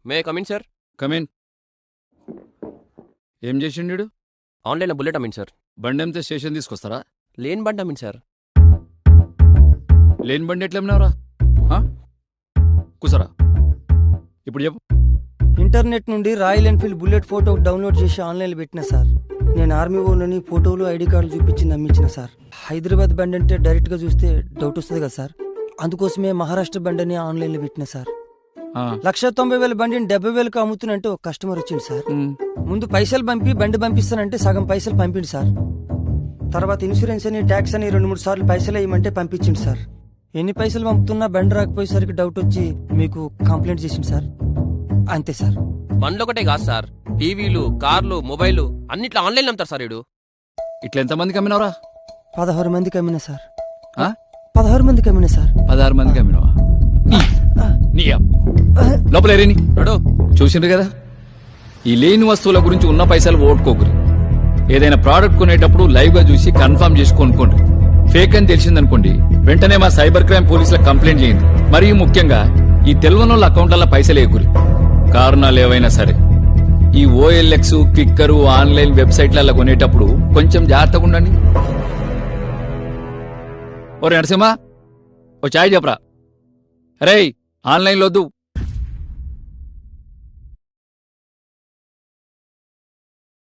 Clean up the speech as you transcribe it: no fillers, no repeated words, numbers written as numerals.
May come in sir. Come in. ఏం చేసిండు? ఆన్లైన్లో బుల్లెట్ అమ్మింది సార్. బండి అమ్మితే స్టేషన్ తీసుకొస్తారా? లేని బండి అమ్మింది సార్. లేని బండి ఎట్లా అమ్మినావురా? కూసరా. ఇప్పుడు చెప్పు. ఇంటర్నెట్ నుండి royal Enfield bullet photo download చేసి ఆన్లైన్లో పెట్టిన సార్. నేను ఆర్మీ ఓనని ఫోటోలు ఐడి కార్డులు చూపించి నమ్మించిన సార్. హైదరాబాద్ బండి అంటే డైరెక్ట్గా చూస్తే డౌట్ వస్తుంది కదా సార్, అందుకోసమే మహారాష్ట్ర బండిని ఆన్లైన్లో పెట్టిన సార్. 1,90,000 బండిని 70,000కు అమ్ముతున్నంటే ఒక కస్టమర్ వచ్చింది సార్. ముందు పైసలు పంపి బండి పంపిస్తానంటే సగం పైసలు పంపిండు సార్. తర్వాత ఇన్సూరెన్స్ అని ట్యాక్స్ అని 2-3 సార్లు పైసలు వేయమంటే పంపించింది సార్. ఎన్ని పైసలు పంపుతున్నా బండి రాకపోయేసరికి డౌట్ వచ్చి మీకు కంప్లైంట్ చేసింది సార్. అంతే సార్. బండ్లు ఒకటే కాదు సార్, టీవీలు, కార్లు, మొబైల్ అన్నిట్లో ఆన్లైన్ అమ్ముతారు సార్. వీడు ఇట్లా ఎంతమందికి అమ్మినావురా? 16 మందికి అమ్మినా సార్. 16 మందికి అమ్మినా సార్. 16 మందికి అమ్మినావా? లోపల ఏరేని చూసిండ్రు కదా. ఈ లేని వస్తువుల గురించి ఉన్న పైసలు ఓటుకోకురి. ఏదైనా ప్రోడక్ట్ కొనేటప్పుడు లైవ్ గా చూసి కన్ఫర్మ్ చేసి కొనుక్కోండి. ఫేక్ అని తెలిసిందనుకోండి, వెంటనే మా సైబర్ క్రైమ్ పోలీసులకు కంప్లైంట్ చేయండి. మరియు ముఖ్యంగా ఈ తెల్వనోళ్ళ అకౌంట్ల పైసలు వేయకురి. కారణాలు ఏవైనా సరే. ఈ OLX, క్లిక్కరు, ఆన్లైన్ వెబ్సైట్లలో కొనేటప్పుడు కొంచెం జాగ్రత్తగా ఉండండి. ఓ నరసింహ, ఓ చాయ్ చెప్పరా. రేయ్, ఆన్లైన్లో వద్దు,